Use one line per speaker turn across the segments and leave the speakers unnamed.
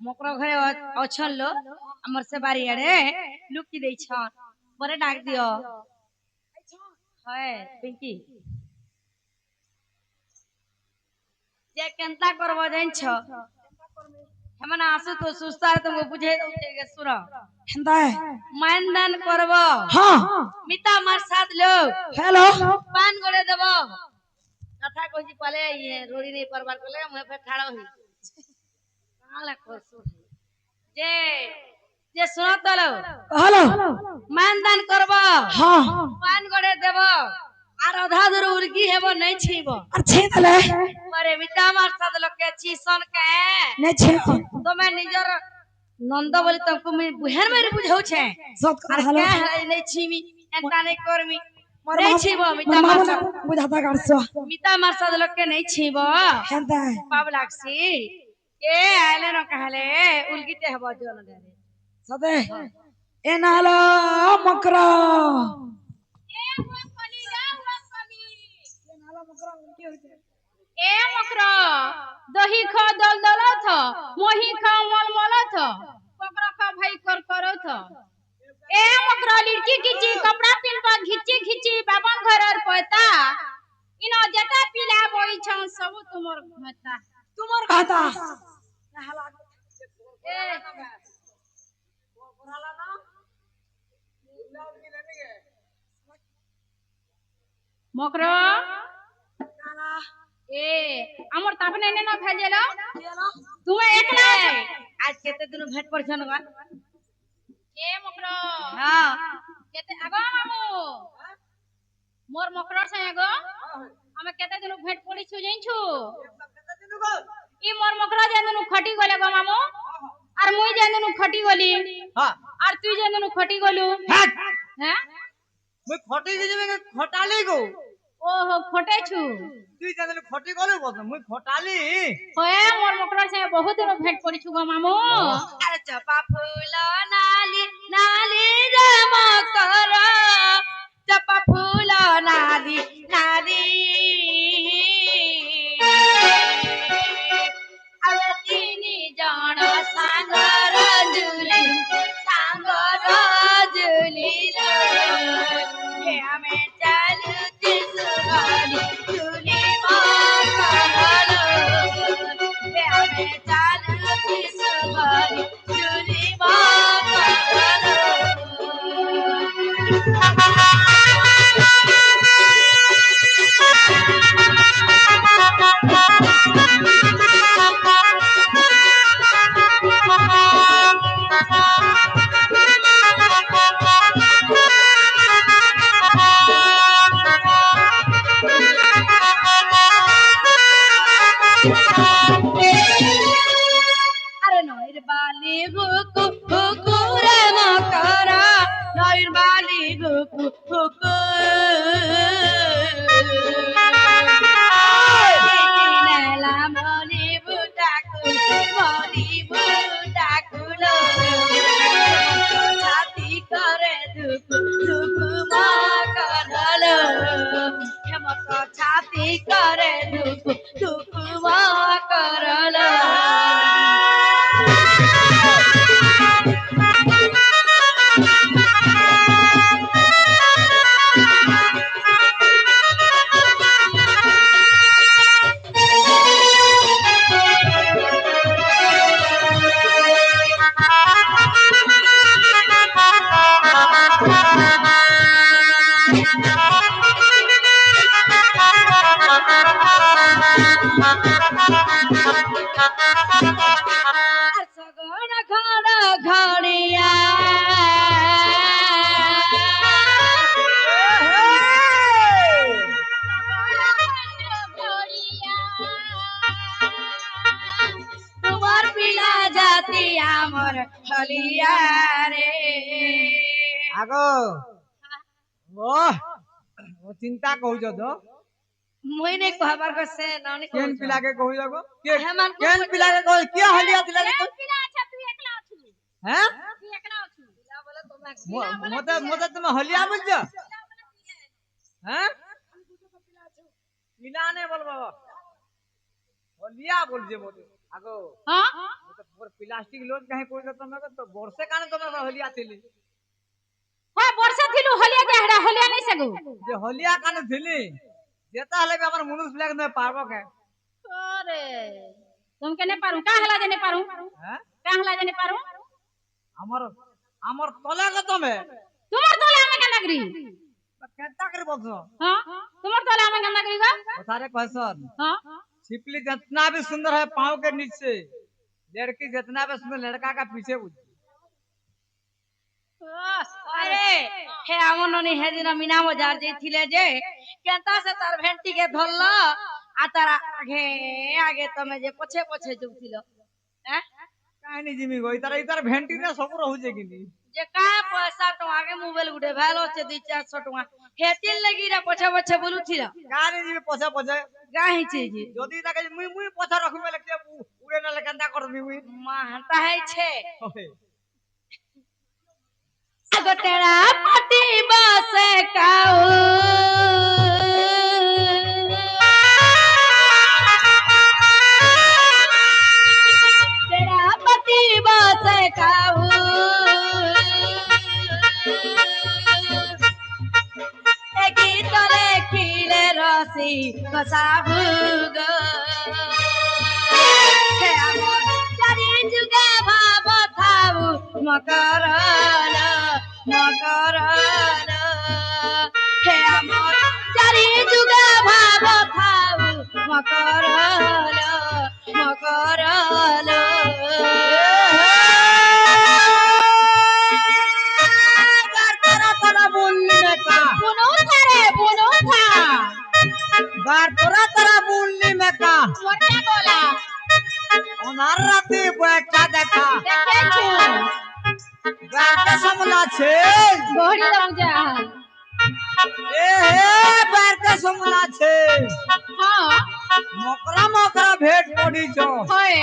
मकर घरे अछन लो हमर से बारी आड़े लुकी देई छन बरे डाक दियो है पिंकी जे केनता करबो जाइन छ हमन आसु तो सुस्तार तुमको बुझे दउते सुरा
हेंदा है
मान दान करबो
हां
मिता मार साथ लो
हेलो
पान गोले देबो कथा कोजी पले ये रोड़ी नहीं परबार कोले मैं पे ठाड़ो ही काला कोसु जे जे सुनो तलो
हेलो
मान दान करबो
हां
पान गोले देबो आर आधा दूर उर्गी हेबो नहीं छीबो
अच्छे तले
मारे मिता मार साथ लोग के चीसन के
ने छे
तो मैं निजर नंद बोली तुमको मैं बुहर मेरे बुझाऊ छे
सब
आर
हेलो
के नहीं छीमी एंता नहीं करमी
मोर
नहीं छीबो मिता मार साथ
बुझाता करसो
मिता मार साथ लोग के नहीं छीबो
हेंदा है
पाप लागसी के आले न कहले उलगिते हेबो जोन दे
सदे ए नालो मकरा
ए मकरा दही खा दल दलत मोही खा मल मलत पकड़ा खा भाई कर करत ए मकरा लिड़की खिची कपड़ा पिनपा घिची घिची बाबन घरर पता इनो जता पिला बोई छन सब तुमर घता
तुमर खाता
ए
मकरा ए हमर तापने ने ना भेजेला तुम एकला
आज केते दिन भेट पर छन गा
ए मकरा
हां
केते आगो मामू मोर मकरा से आगो हमें केते दिन भेट पड़ी छु जाइन छु ई मोर मकरा जेन खटी गले गो मामू आर मुई जेन खटी गली
हां
आर तू जेन खटी गलु हैं
मैं खटी जे खटाली गो
ओहो खटे छु
তুই জানলে খটি গলে বল মুই খটালি
होए मोर मकरा से बहुत दिन भेट पड़ी छु गो मामू
अरे चपा फूल नाली नाली रे मकरा चपा फूल नाली नाली अरे तीनी जण सांगर जुली रे हमें चालू तिसुगाली जुली मकरलो हमें चालू तिसुगाली जुली मकरलो अरे नोर बाली गुकु गुकु रे मकरा नोर बाली गुकु गुकु नैला मनी बुटाकु लो छाती करे दुकु दुकु मकरलो हेमत छाती करे दुकु दुकु मकरलो सगन घर घड़िया तुम्हार पिला जाती आमर हलिया रे
আগো ও ও চিন্তা কହୁছ তো
मुई नहीं कहबार को से नानी
কেন পিলাকে কহুছ গো
हेमन को
কেন পিলাকে কহ কি হলিয়া দিলা রে
पिला अच्छा तू एकला अछु
हैं
तू एकला अछु
बोले तुम
মতে মতে তুমি হলিয়া বলছো হ্যাঁ পিলানে বল বাবা হলিয়া বলছে মতে আগো
हाँ
প্লাস্টিক লোড কাহে কইছো তুমি তো বর্ষে কানে তুমি হলিয়া ছিলি
हाँ वर्षा थिलु हलिया के हड़ा हलिया नहीं सगु
যে হলিয়া কানে ছিলি যেটা হলে আমার মনুষ ব্ল্যাক নয় পারবো কে
अरे तुम के नहीं पारू का हला जने पारू
হ্যাঁ
का हला जने पारू
আমার আমার তলে কত মে
तुम्हार तोले हमें क्या नगरी
কেনটা করে বলছো
हाँ तुम्हार तोले हमें क्या नगरी का
सारे क्वेश्चन
हाँ
छिपली जितना भी सुंदर है पाँव के नीचे लड़की जितना भी सुंदर लड़का का पीछे बुझ
আরে হে আমন ননি হেদিন মিনা বাজার যাইছিলে যে কেনতা সে তার ভেন্টি কে ধরল আর তার আগে আগে তুমি যে পছে পছে যাউছিল হ্যাঁ
কাহিনী জিমি গই তার ইতার ভেন্টি না সব রহুছে কিনি
যে কা পয়সা টঙ্কা মোবাইল গুটে ভালো হচ্ছে 200-400 টাকা হেতিল লাগি রা পছে পছে বলুছিল
কাহিনী জিমি পছা পছা
গাহিছে যে
যদি তাকে মুই মুই পছা রাখবে লাগছে উড়ে না কেনটা করবি মুই
মা হাঁটা হইছে
ওহে।
আগো তেরা পাটি বসে কাউ तेरा पति बसे काऊ एकी तले खिले रसी कसाबु गो हे আমন চারি যুগে ভাব থাউ মকরল মকরল হে আমন চারি যুগে ভাব থাউ মকরল মকরল
তারা তারা বললি মে কা
बुनो था रे बुनो था
গার তারা বললি মে কা
और क्या बोला
ওনার রাতে বৈঠা দেখা
देखे छू
গাটা সামলা ছে
गोड़ी लग जा
এ হে বারটা সামলা ছে
हाँ
মকরা মকরা ভেট পড়িছ
होए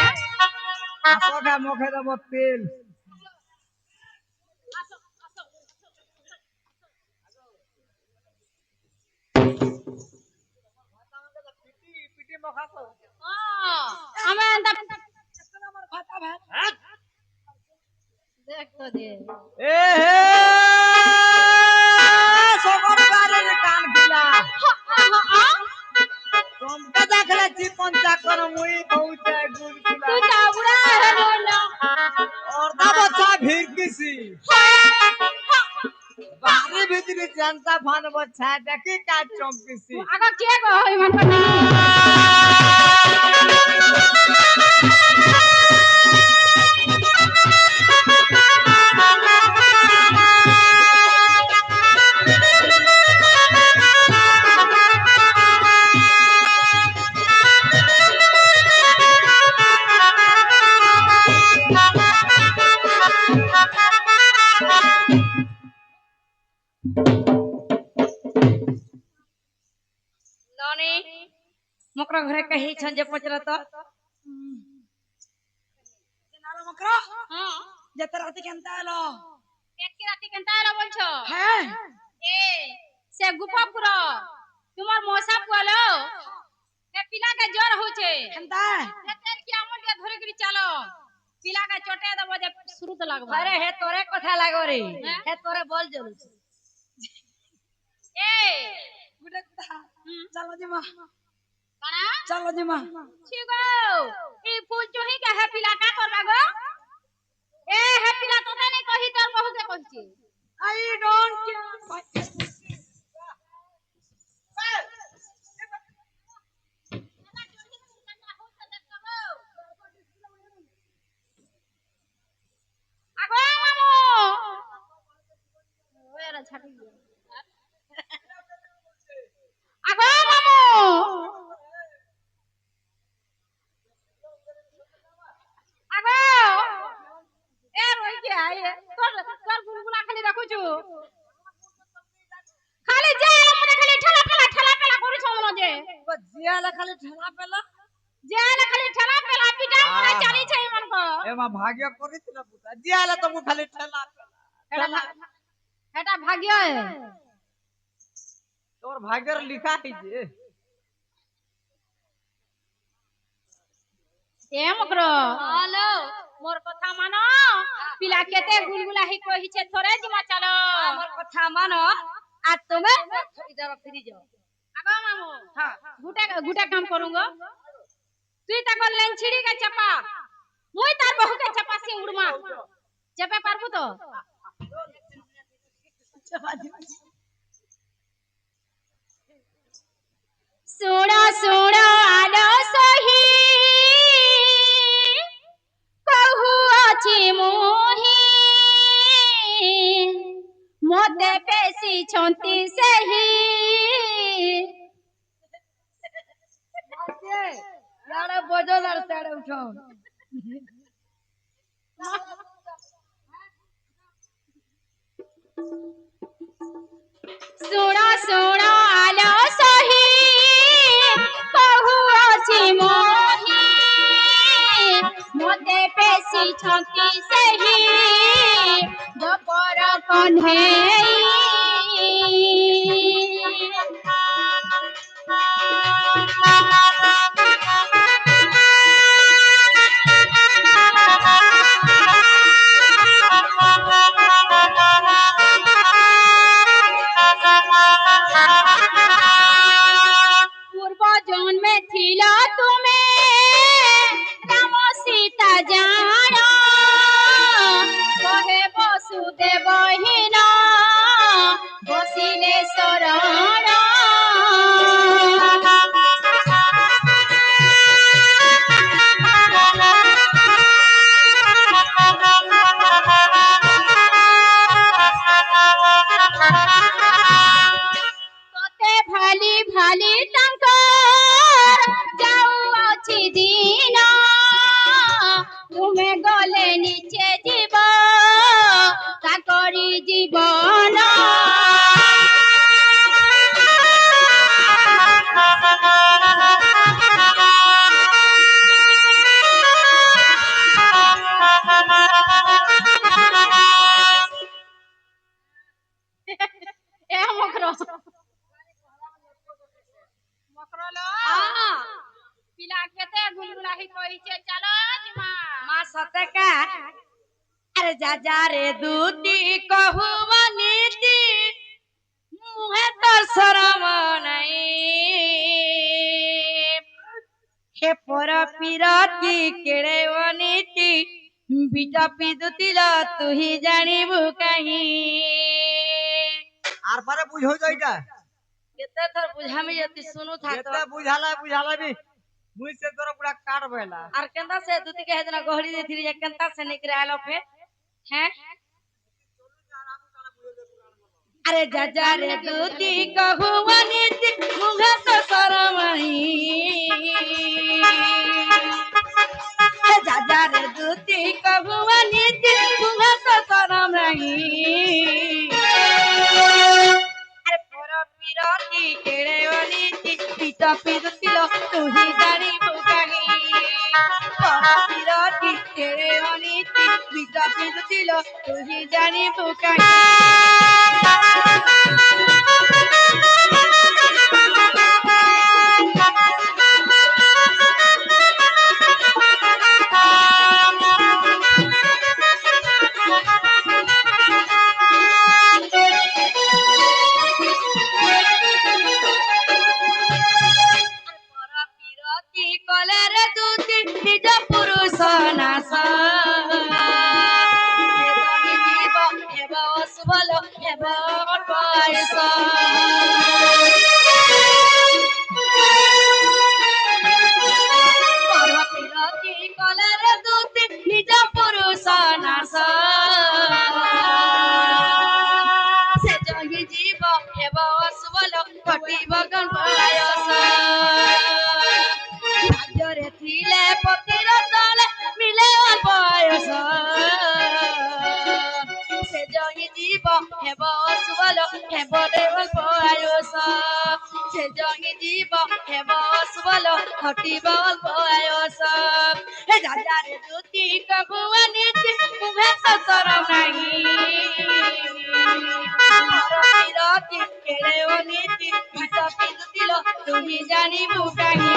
আসোটা মুখে দেব তেল পিটি মখাছো
हमें अंदर
হ্যাঁ
देख तो दे
এ হে সকরবারের কান খিলা তোমকে দেখলে চিকন চাকর মুই কউছে গুলগুলা
तू चाबुड़ा है बोलो
অর্ধা বচ্চা ভিড়কিছি বাড়ি ভিতরে জানতা ফান বচ্চা দেখি কাজ চমকিছি
आगा क्या कहो इमन को
ननी मकरा घरे कही छन जे पचरा तो
নালা মকরা
हां
যেতে রাতে কেনতা এলো
पेट की राती केनता रे बोलछो
হ্যাঁ
ए से गुपापुर तुम्हार मौसा पुआलो ए पिला के ज्वर होछे
কেনতা
तेल की আমন के धरे करी चलो पिला के चोटे देबो जे शुरू तो लागबो
अरे हे तोरे कथा लागो रे
हैं?
हे तोरे बोल जलु
ए
গুডে কথা চলো জিমা
कणा
চলো জিমা
छिगो ई फूल चोही के है पिला का करबा गो ए है पिला तो नहीं कही तोर बहु के कहछि
আই ডোন্ট কেয়ার
आगो मामू ओएरा छाटी आगो मामू आगो ए रोई के आए तोर तोर बुलबुला खाली रखु छु खाली जे मने खाली ठला करू छ मन जे
जियाला खाली ठला पेला
जे खाली ठला पेला पिटा मने चली छै मन को
এমা ভাগ্য করেছিল পুতা জিয়ালে তো খালি ঠেলা
এটা ভাগ্য
তোর ভাগ্যের লিখা হইছে
এ মকর
হ্যালো
মোর কথা মানো পিলা কেতে গুলগুলা হি কহিছে থরে জিমা চালো
আমার কথা মানো আর তুমি ইধর ফিরে যাও
আগো মামু
হ্যাঁ
গুটা গুটা কাম করুঙ্গো তুই তাকো লেন ছিড়ি কে চাপা মুই তার বহুকে চাপাসি উড়মা চাপে পারবো তো सुनो सुनो आलो सही कहू अछि मोही मोते पेशी छंती सही
यार बजल আর সাড়ে উঠো
सुनो सुनो आलो सही कहू अछि मोही मोते पेशी छंती सही दोपर पूर्व जन्मे थिला तुमे राम सीता जान कहे वसुदेव हीन बसिले शरण तोते भाली भाली टंकर जाऊ अछि दिन तुमे गले नीचे जीव ता करी जीवन ए मकरो मकरलो पिला केते गुलगुला ही कहिছে चलो जिमा
মা সতকা আরে যা যা রে দুতি কহুবা নীতি মুহে তোর শরম নাই হে পর পিরতি কেড়ে অনীতি বিটা পিদুতিল তুহি জানিবু কাহি
আর পারে বুঝো যাইটা
কেতে তোর বুঝামি যদি শুনু থাক
যেতে বুঝালা বি মুই সে তোর পুরা কাট বেলা
আর কেনতা সে দুতি के हेजना गहरी देथिली जे केनता से निकरे आलो फिर हैं अरे जा जा रे दूती कहू नीति मुहे तो शरमही जा जा रे दूती कहू नीति मुहे तो शरमही अरे पर पिरती केड़े अनीति पिता पिदुतिलो तुही जानी बुकाही पर पिरती केड़े अनीति पिता पिदुतिलो तुही जानी बुकाही কলেরে দুতি নিজ পুরুষ নাশ হেব অশুভল হেব বয়স পরপিরতি কলেরে দুতি নিজ পুরুষ নাশ সে জহি জীব হেব অশুভল ঘটিব গণবয়স ভাগ্যরে থিলে পতির তলে মিলে বয়স সে জহি জীব হেব অশুভল হেব দেবল বয়স সে জহি জীব হেব অশুভল ঘটিব বয়স হে রাজারে দুতি কবুয়া নীতি মুহে তো শরম নাই কি কেড়ে ও নীতি পিত পিত দিল তুমি জানিবু কাহি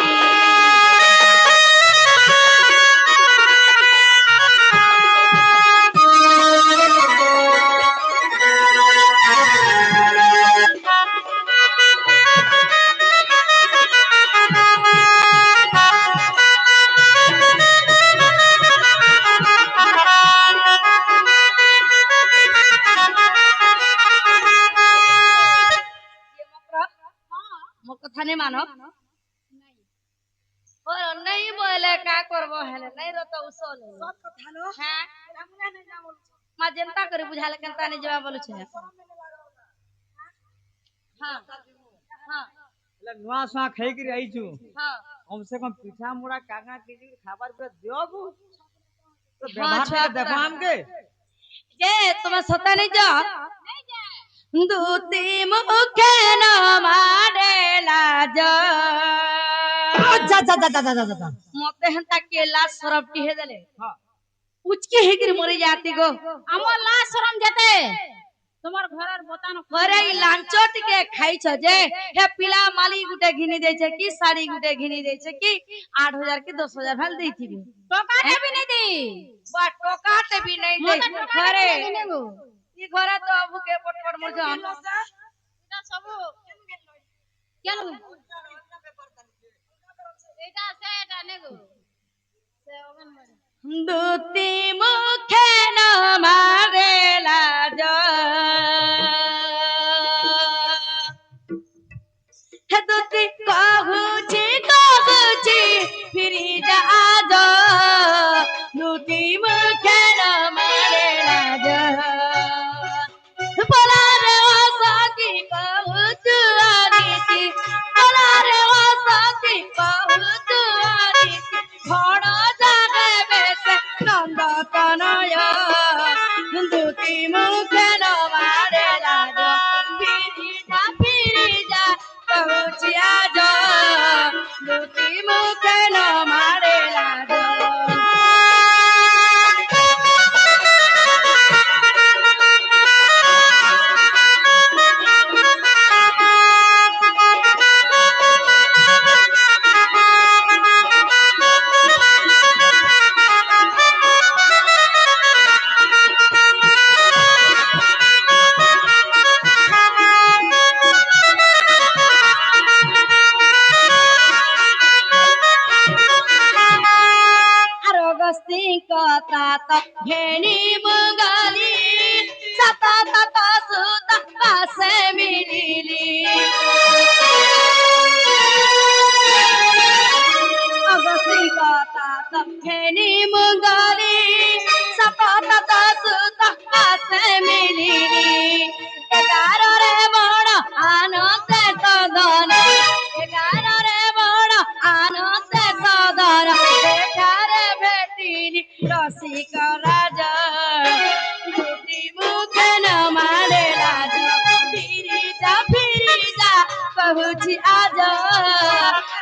मोर कथा नहीं मानो और नहीं बोले का करबो हेले नहीं रो तो उसो ले
सब কথা লো
हां
আমরা नहीं जा बोलू
मा जनता करे बुझाले केनता नहीं जवाब बोलु छे हां हां
એટલે નુઆ સુઆ ખાઈ કરી આઈ છું
हां
कम से कम पीठा मुड़ा कागा केजी खाबार पे देबू तो
हाँ,
व्यवहार
छुआ
पे देखो
पूरा।
हमके
जे तुम सता नहीं जा दूती मुखे न मारेला जा
जा जा जा जा जा जा
मते हंता केला सरपटी हे देले
हां
उचके हे गिर मरी जाती गो
আমার লাশ শরম যেতে তোমার ঘরের বোতানো
घरे ई लांचोट के खाई छ जे हे पिला माली गुटे घिनी दे छे की साड़ी गुटे घिनी दे छे की 8000 की 10000 भेल देई थी
टोकाटे भी नहीं दी
बा टोकाटे भी नहीं दे
মতে টोকাটে
घरे
भी नहीं गो
ई घरे तो अबू के पटपट मोर जान
এটা সবু কেন এটা সেটা নেগো সে অঙ্গনবাড়ি
दूती मुखे न मारेला जा हे दूती कहूची फिरी जा जा दूती मुखे न मारेला जा बोला रे वासाकी कहूच आदि बोला रे वासाकी कहूच आदि घोड़ा जागे बेसे नंद कनया दूती मुखे न मारेला जा फिरी जा कहूची आजा दूती मुखे न मारेला जा आरोगस्ती कथा त घेणी मुंगाली सता तता सुता पासे मिलिली अगस्ती कथा त घेणी मुंगाली सता तता सुता पासे मिलिली 11 रे बड़ आनंद सदन 11 रे बड़ आनंद सदन देखारे भेटिनी रसिक राजा दूती मुखे न मारेला जा फिरी जा कहूची आजा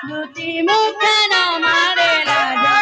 दूती मुखे न मारेला जा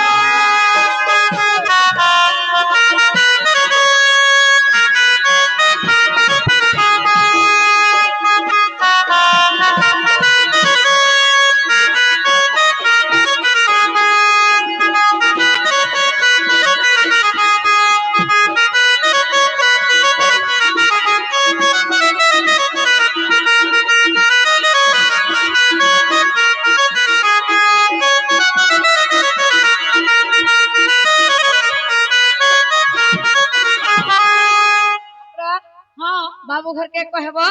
हाँ
बाबू घर के कहबो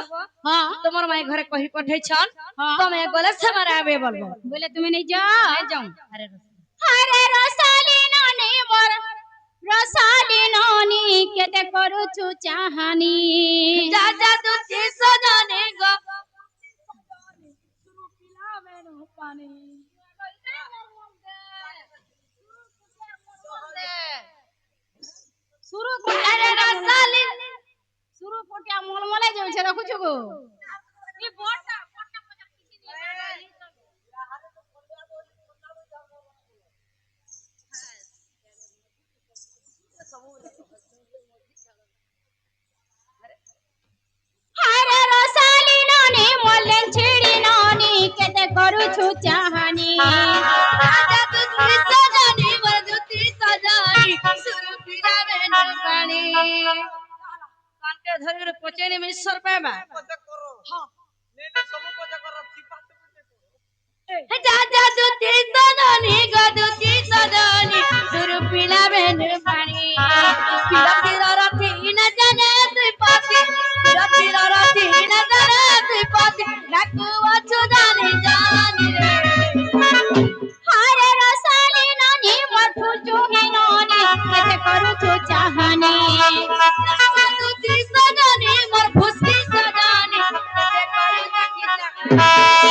हाँ
তোমার মাই ঘরে কহি পঠাই ছন
हाँ
তুমি গলে সে মারে আবে বলবো
बोले तुम्हें नहीं जाओ
নাই যাও আরে
अरे रसाली नानी मोर रसाली नानी केते करूछु चाहानी
जा जा दूती सजने गो
शुरू पिला मैंने पानी
शुरू
अरे रसाली
शुरू कोटिया मोलमोले जो छे रखुछु गो ई बोटा अरे रसाली छु चाहनी
राजा दुती सजनी मोर दुती सजनी सुरु पिलावे न पानी कानके धरि पचेनी में ईश्वर पाबा
पचे करो हां नेने सब पचे करो सिपा से पचे करो
राजा दुती सजनी गो दुती सजनी सुरु पिलावे न पानी पिला पिला रथी न जाने त्रिपति पिला पिला रथी न जाने त्रिपति नाकुआ छुदानी जानी रे
हारे रसाली नानी मोर फुचु हे नानी केते करू छु चाहनी
दुती सजनी मोर फुसकी सजनी ते करू ताकी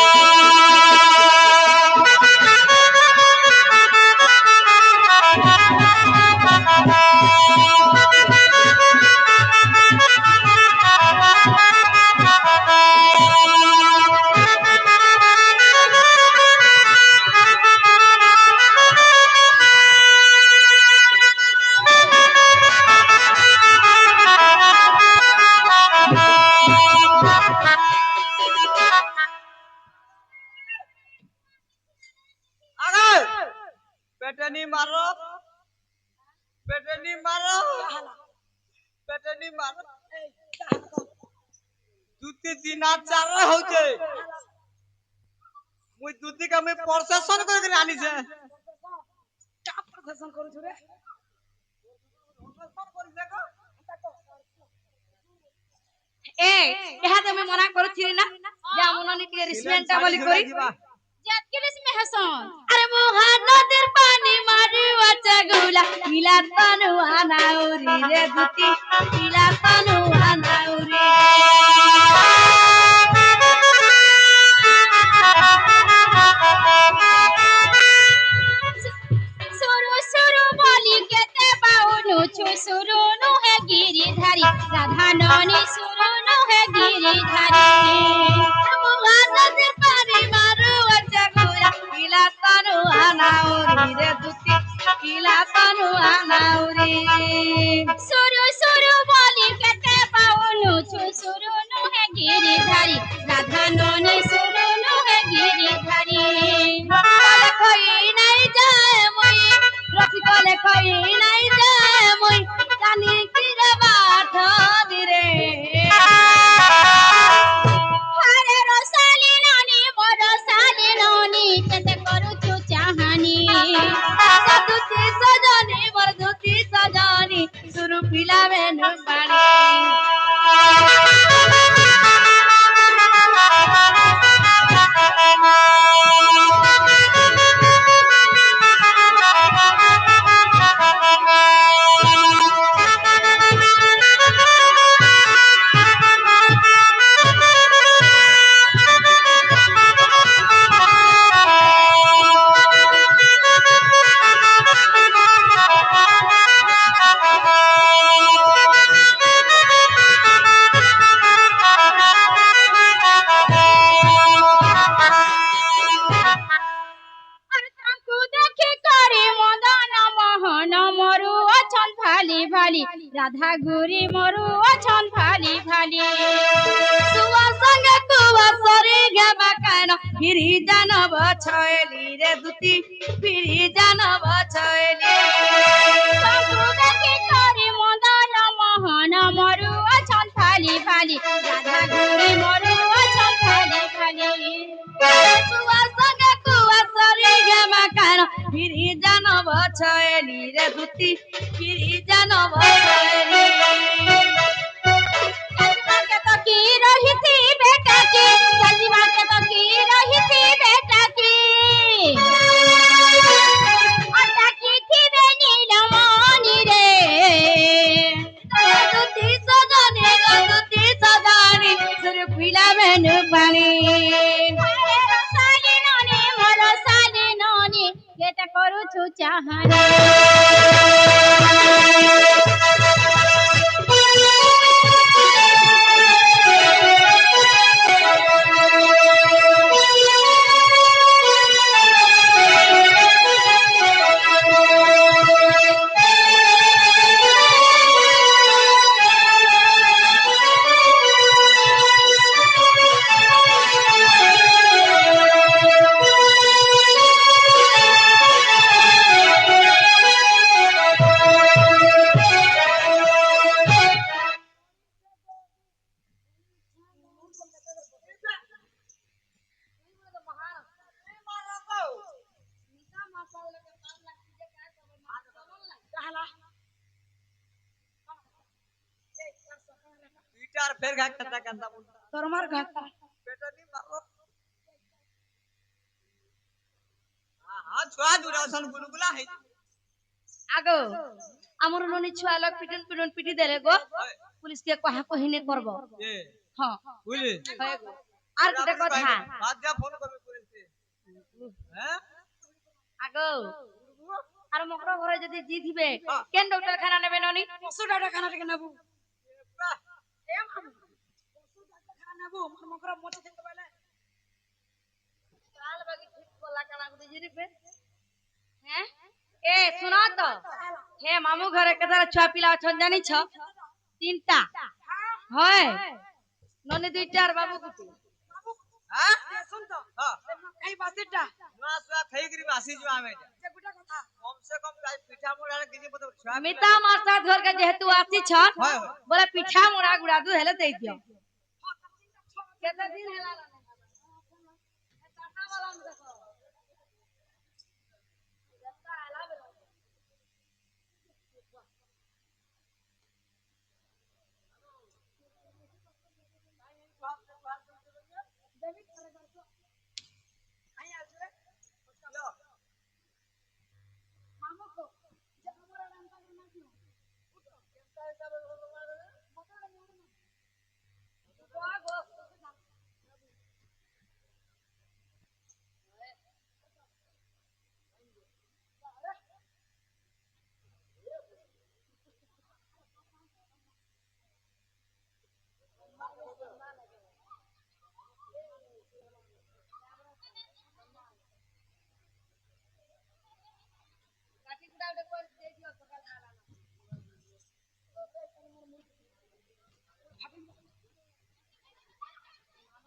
आगे पेटनी मारो पेटनी मारो पेटनी मारो दुती दिना चार होचे मुई दुती का मैं प्रोसेसन करके आनी छे
का प्रदर्शन करू छु रे
प्रोसेसन करी देखो
ए एहाते मैं मना करथिली ना जे हमननी के रिस्पेक्ट बोली करी
जात के लिस में हसन
अरे मोहा नदीर पानी मारी वाचा गुला किला तनु आनाउरी रे दुती किला तनु आनाउरी
सुरु सुरु बोली केते बाउनु छु सुरु नु है गिरिधारी राधा ननी सुरु नु है गिरिधारी
मोहा नदीर पानी मारी वाचा गुला किला तनु आनाउरी रे दुती किला तनु आनाउरी
सुरु सुरु बोली केते बाउनु छु सुरु नु है गिरिधारी राधा ननी सुरु नु है गिरिधारी
कले खोई नहीं जाए मुई रथी कले खोई नहीं जाए मुई जानी की रे बात दिरे
हारे रसाली नानी मोर साली नानी केते करू छु चाहनी
राजा दुती सजनी मोर दुती सजनी सुरु पिलावे न पानी
अरे तांकु देखि करे मदन मोहन मोरु अछन भाली भाली राधा गुरी मोरु अछन भाली भाली
सुवा संगे कुवा सरी गेबा कान फिरी जान बछैली रे दुती फिरी जान बछैली
तांकु देखि करे मदन मोहन मोरु अछन भाली भाली राधा गुरी मोरु अछन भाली भाली
सुवा संगे कुवा सरी गेबा कान फिरी जान बछैली रे दुती फिरी जान बछैली
सजवा के तो की रही थी बेटा की सजवा के तो की रही थी बेटा की अटा की थी बे नीलमणि रे
दुती सजनी गो दुती सजनी सुर पिलावे न पानी
अरे रसाली ननी मोर साली ननी केते करू छु चाहनी
फिर घा करता करता बोलता
তোর মার ঘাটা
बेटा नहीं मारो हां छुआ दुरासन गुलगुला है
আগো আমার ননি ছুয়া লোক পিটন পিটন পিটি দেলে গো পুলিশ কে কহা কহিনে করব
ये
হ্যাঁ
बुझे
হয় গো। আর একটা কথা
बात जा फोन करबे पुलिस से हैं
আগো আর মকর ঘরে যদি জি দিবে কেন ডক্টর খানা নেবে ননি
পশু ডাক্তারখানা থেকে নেবো এ মামু পশু ডাক্তারখানা নেবো আমার মকরা মতে খেতে পাইলে
কাল বাকি ঠিক বলা কানা গুদি জিরিবে হ্যাঁ এ শুনো তো হে মামু ঘরে কেদারা ছুয়া পিলা অছন জানিছ তিনটা হয় ননি দুইটা আর বাবু গুটি
हां
এ শুন তো
हां
এই বাসিটা
ना सुआ थई गरी बासी जो आमे
যে গুটা কথা
कम से कम गाय पिठा मोड़ा किसी मतलब छुआ
মিতা মার সাথ ঘর কে যেহেতু আসি ছ
হয় হয়
বলে পিঠা মোড়া গুড়া দু হেলে দেই দিও কেতে দিন হেলা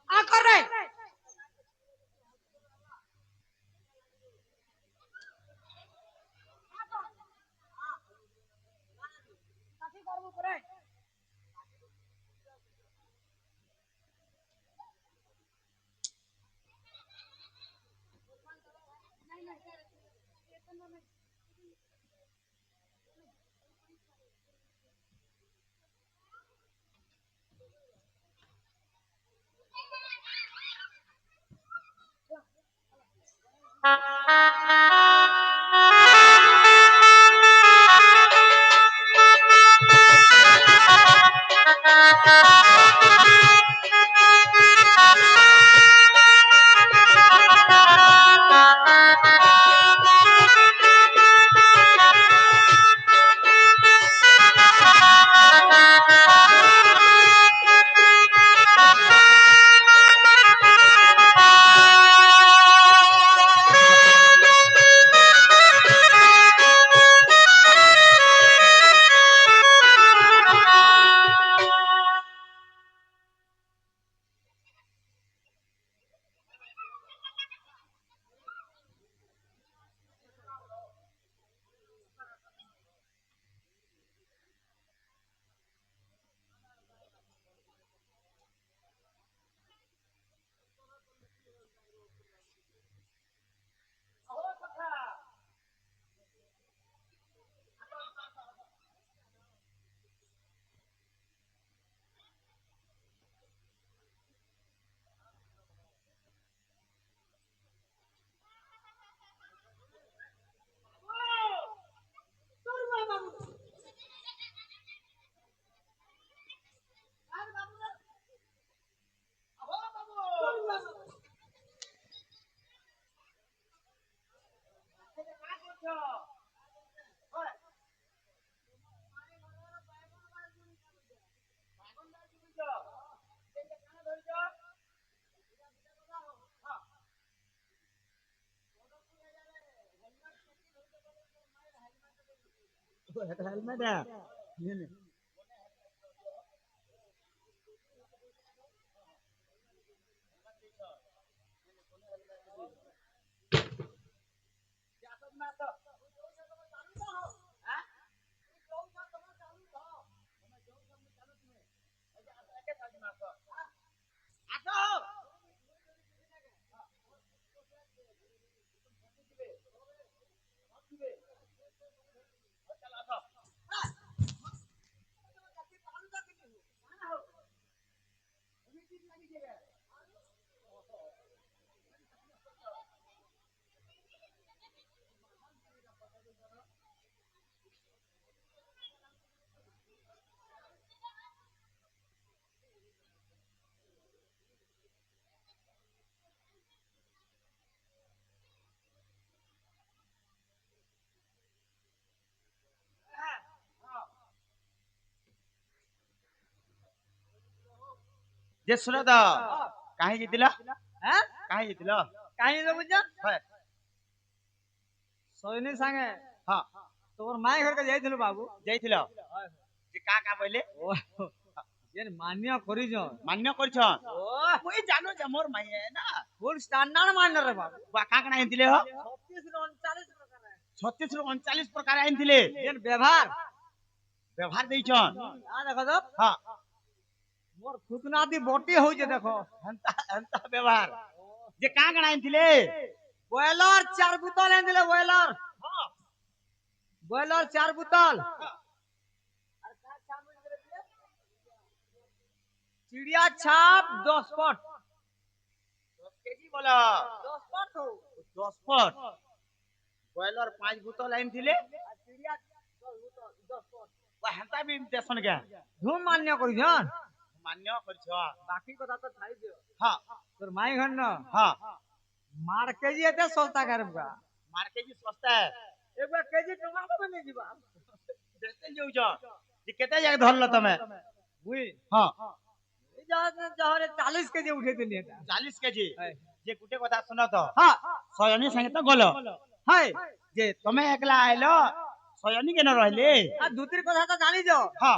আ করে কাটি করব করে
हेलमेट है ये ले
ଯେ ଶୁଣ ତ କାହିଁ ଜିତିଲ
হ্যাঁ
କାହିଁ ଜିତିଲ
কাহিনী তো বুঝছ
হয়
সৈনী সাঙ্গে
ହଁ
তোর মায়ের ঘরকে যাইছিল বাবু
ଯାଇଥିଲ ଯେ କା କହିଲେ
ও যে মান্য করিছ
ମାନ୍ୟ କରିଛ
ও
ମୁଇଁ ଜାନୁ ଯେ মোর ମାଇଏ ନା
ফুল স্ট্যান্ডার্ড মান্য রে বাবু
ବା କା କାଣା ଆଣିଥିଲେ ହ
36 ରୁ 39 প্রকার
36 ରୁ 39 ପ୍ରକାର ଆଣିଥିଲେ
যেন ব্যবহার
ବ୍ୟବହାର ଦେଇଛନ୍
আ দেখো তো
ହଁ
মোর ফুতনাদি বটি হইছে দেখো
ହେନ୍ତା ହେନ୍ତା ବ୍ୟବହାର ଯେ କା କାଣା ଆଣିଥିଲେ
বয়লার 4 বোতল এনে বয়লার
ହଁ
বয়লার 4 বোতল চিড়িয়া ছাপ 10 পট
10 কেজি বল
10 পট হো
10 পট বয়লর 5 ବୋତଲ ଆଣିଥିଲେ
চিড়িয়া 10 বোতল 10 পট
ବା ହେନ୍ତା ବି ଦେସନ୍ କେ
ধুম মান্য করিছন
ମାନ୍ୟ କରିଛ
বাকি কথা তো ছাই দিও
ହଁ
তোর মাই ঘর ন
ହଁ
মার কেজি এতে সস্তা করবা
ମାର କେଜି ଶସ୍ତା
এবার কেজি টমাটো বনে দিবা
ଦେଶେ ଯାଉଛ ଯେ କେତେ ଜାଗା ଧରଲ ତମେ
বুই
ହଁ
এই জহরে 40 কেজি উঠে দিলি এটা
40 কেজি
হ্যাঁ
যে গুটে কথা শুନ ତ
হ্যাঁ
সয়নী সাଙ୍ଗে তো গল
হাই
যে তুমি একলা আইল সয়নী কেন রহিলে
আর দুতির কথা তো জানিছ
ହଁ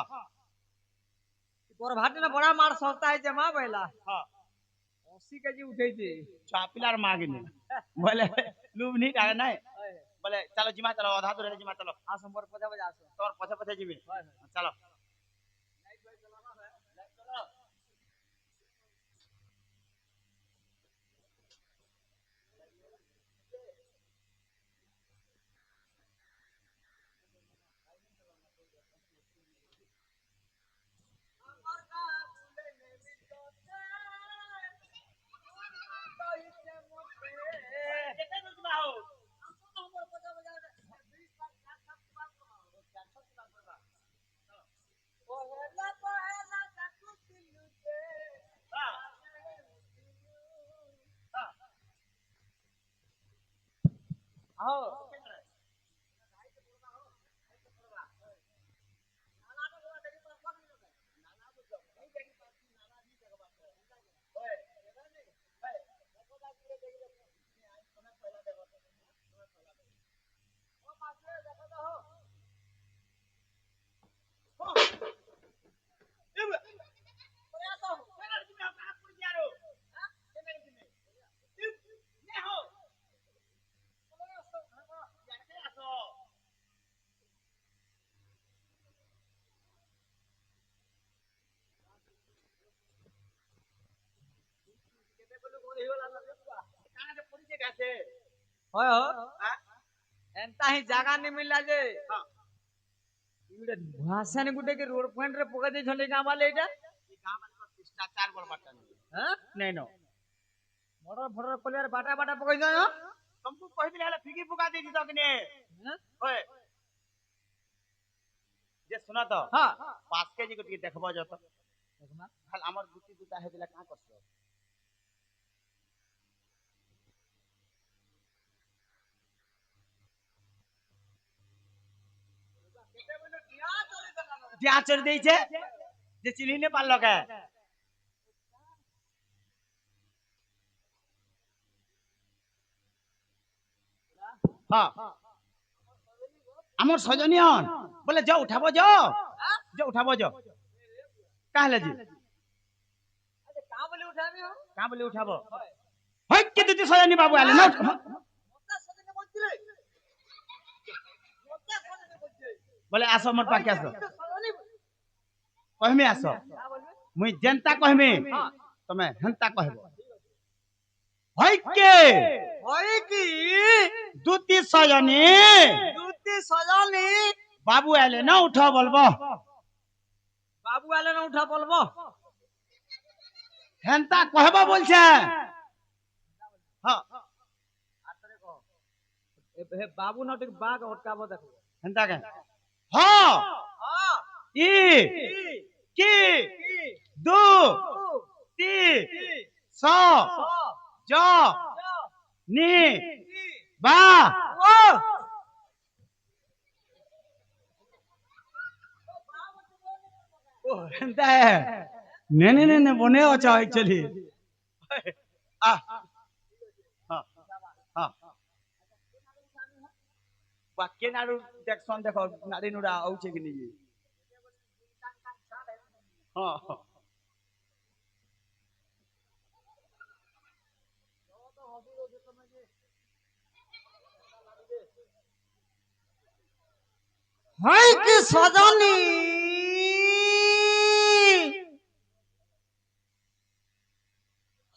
তোর ভাতে না বড় মার সস্তা হইছে মা বইলা
ହଁ
80 কেজি উঠেছে
ଛୁଆ ପିଲାର ମାଗିନି ବୋଲେ ଲୁଭନି କାଳେ ନାଇଁ ବୋଲେ ଚାଲ ଯିମା ଚାଲ ଅଧା ଦୂର ଯିମା ଚାଲ
আ সম্পর্ক পচা পচা আসো
তোর পଛে পଛে ଯିବି ଚାଲ କେତେ ଦୂର ଯିବା ହଉ
আও হয় এন্তা হি জায়গা নি মিললা যে ইউডে ভাষানে গুটে কে রোড পয়েন্ট রে পকা দেই ছলে গামালে এটা
শিষ্টাচার বলবাটা
হ্যাঁ
নাই ন
মোটর ফটর কলিয়ার বাটা বাটা পকাই দাও
ତମକୁ କହିଥିଲି ହେଲେ ଫିକି ଫୁକା ଦେଇଛି ତ କିନେ ହୋଏ ଯେ ଶୁଣ ତ
হ্যাঁ
5 କେଜି ଟିକେ ଦେଖବ ଯତ
দেখনা
ଖାଲି ଆମର ଗୁଟି ଗୁଟା ହେଇଥିଲା କାଁ କରଛ দিয়া চড় ଦେଇছে যে চিলি নে পারল কে হ্যাঁ আমার সজনিয়ন বলে যাও উঠাবো যাও যাও উঠাবো যাও কাহলে জি
আরে কা বলে উঠাবি হো
কাঁ বলে উঠাবো হয় কে দিদি সজনি বাবু আলে না
মোটা সদনে বলছিলে মোটা সদনে বলছিলে
বলে আসো মোর পাকে আসো
সদনে
কহমি আসো
কা বলবে
মুই যেনতা কহমি তুমি হেনতা কহব হয় কে
হয় কি
দুতি সজনি
দুতি সজনি
বাবু আলে না উঠা বলবো
বাবু আলে না উঠা বলবো
হেনতা কহব বলছে হ্যাঁ
হে বাবু না ঠিক বাঘ হটকাবো দেখো
হেনতা কে হ্যাঁ
হ্যাঁ
ই কি দু তি স জ নি বা
ও
ও হেনতা है नहीं बने अच्छा एक्चुअली आ हाँ हाँ बाकी नाडू देखसन देखो नाड़ी नुड़ा औचे कि नहीं हाँ हाँ
हाय कि सजनी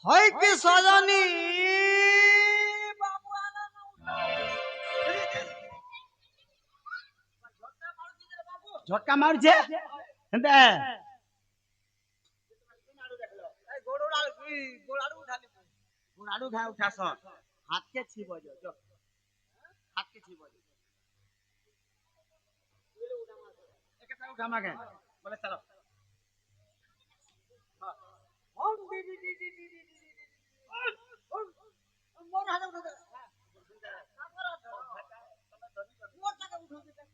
हाय कि सजनी
झटका मार जे एंते गोड़ाड़ू घा उठा स हाथ के छी बजो जो हाथ के छी बजो एक साथ उठा मागे बोले चलो
मोर हाथ उठा दे मोर टाका उठा दे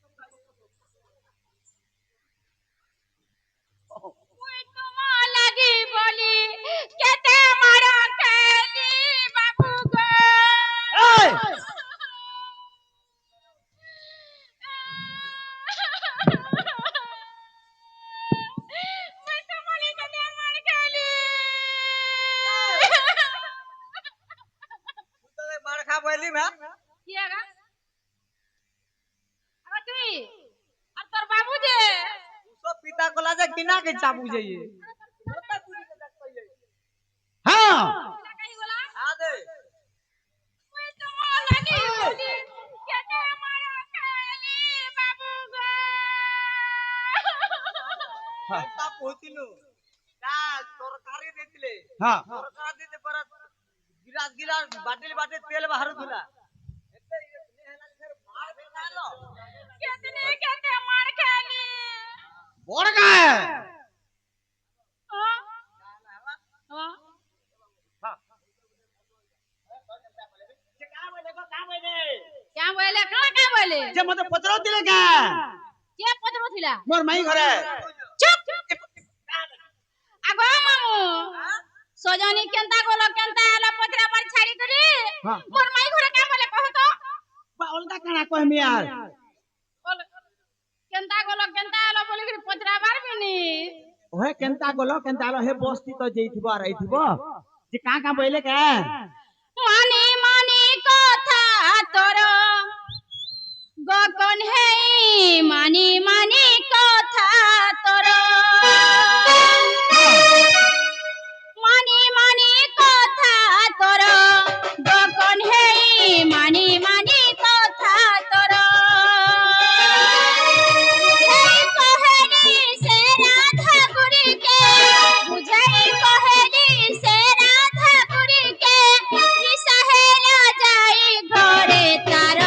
मुई तुमा लगी बोली केते मारो खेली बाबू गो मुई तुमली केते मार खेली
तो मार खा बोली मैं
किएगा अब तुई और तोर बाबू जे
उसको पिता कोला जे किना के चाबू जाइए
हाँ
कहीं बोला
आ दे
मुई तुमा लगी बोली केते मारो खेली बाबू गो
ता पहुंचिलु ता तरकारी देतिले
हाँ
तरकारी देते परत गिलास गिलास बाटे तेल बाहर थुला एते ने हला फिर मार भी डालो
कितने केते मार खेली
बोड़ का है
हाँ हाँ क्या बोले क्या बोले
जे मते पतरो दिले का
के पत्रो थिला
मोर माई घरे
चुप आगो मामू सजनी केंता गोलो केंता आला पत्रा पर छाड़ी करी
हाँ।
मोर माई घरे का बोले कहो तो
बा अलगा काना कहमी यार
केंता गोलो केंता आला बोले करी पत्रा बार बिनी
ओहे केंता गोलो केंता आलो हे बस्ती तो जेइथिबो आ रहिथिबो जे का बोले का
मानी मानी कथा तोर गगन है मानी मानी कथा तोर मानी मानी कथा तोर गगन है मानी मानी कथा तोर बुझाई कहेली से राधा गुरी के बुझाई कहेली से राधा गुरी के ई सहेला जाई घरे तार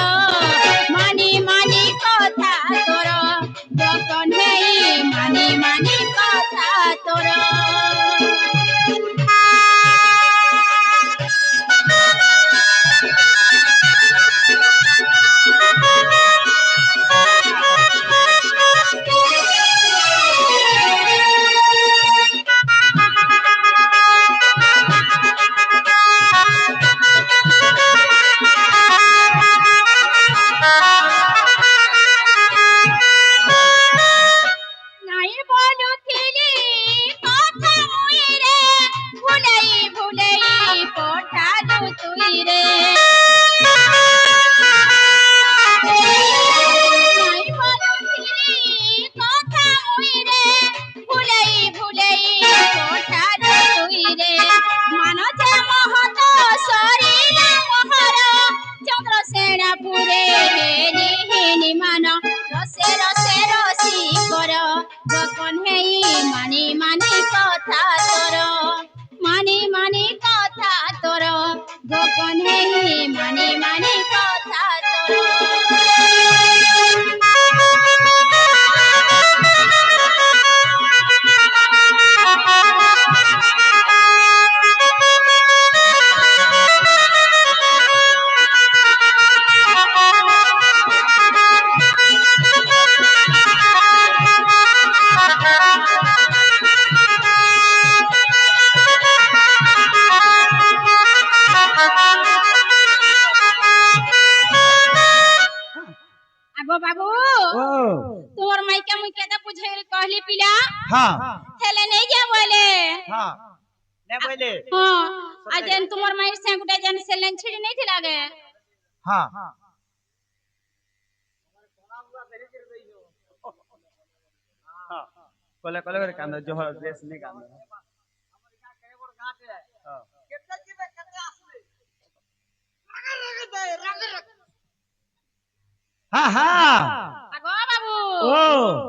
मानी मानी कथा तोर गगन है मानी मानी कथा तोर ନାଇଁ ବୋଲୁଥିଲି କଥା ମୁଇଁରେ ଭୁଲେଇ ଭୁଲେଇ ପଠାଲୁ ତୁଇରେ ନାଇଁ ବୋଲୁଥିଲି କଥା ମୁଇଁରେ ଭୁଲେଇ ଭୁଲେଇ ପଠାଲୁ ତୁଇରେ ମାନତେ ମହତ ସରିଲା ମହର ଚନ୍ଦ୍ରସେଣାପୁରେ ହେନି ହେନି ମାନ ରସେ ରସେ ରସି କର ଗଗନ ହେଇ ମାନି ମାନି କଥା ତୋର ମାନି ମାନି କଥା ତୋର ଗଗନ ହେଇ
হ্যাঁ
হেলে নেই যা বলে
হ্যাঁ নে বলে
হ্যাঁ আর যেন তোমার মায়ের সেগুটা যেন সেলেন ছিড়ি নেই থি লাগে
হ্যাঁ কলে কলে করে কান্দো জোহর দেশ নে কান্দো
কেটে দিবে কেটে আসবে
হ্যাঁ হ্যাঁ
আগো বাবু
ও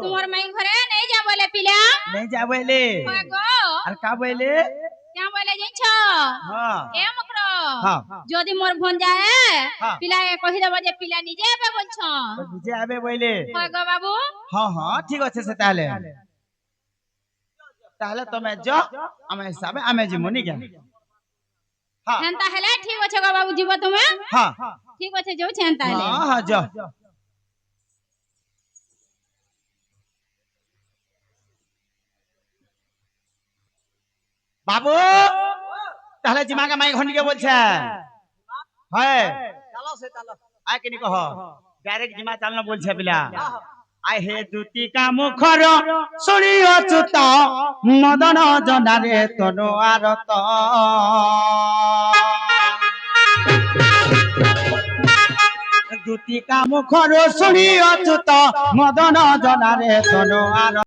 তোমার মাই ঘরে নেই যা বলে পিলা
नहीं जा बोले
আগো
আর কা बोले
क्या बोले जाइछ
हाँ
এ মকর
हाँ
যদি মোর ফোন যায়
হ্যাঁ।
পিলা কহি দেব যে পিলা নিজে আবে বলছ
तो मुझे आबे बोले
আগো বাবু
हाँ हाँ ठीक আছে সে তাহলে তুমি যাও আমি হিসাবে আমি জিমুনি কে হ্যাঁ
হেনতা হেলে ঠিক আছে গো বাবু জীব তুমি
হ্যাঁ
ঠিক আছে যাও হেনতা হেলে
হ্যাঁ হ্যাঁ যাও বাবু তাহলে জিমাকে মাই ঘন্টিকে বলছে হ্যাঁ
চালো সে চালো
আয় কিনি কহ ডাইরেক্ট জিমা চালনা বলছে পিলা আই হে দুতি কাম খর শুনি অচুত মদন জনারে তনু আরত দুতি কাম খর শুনি অচুত মদন জনারে তনু আরত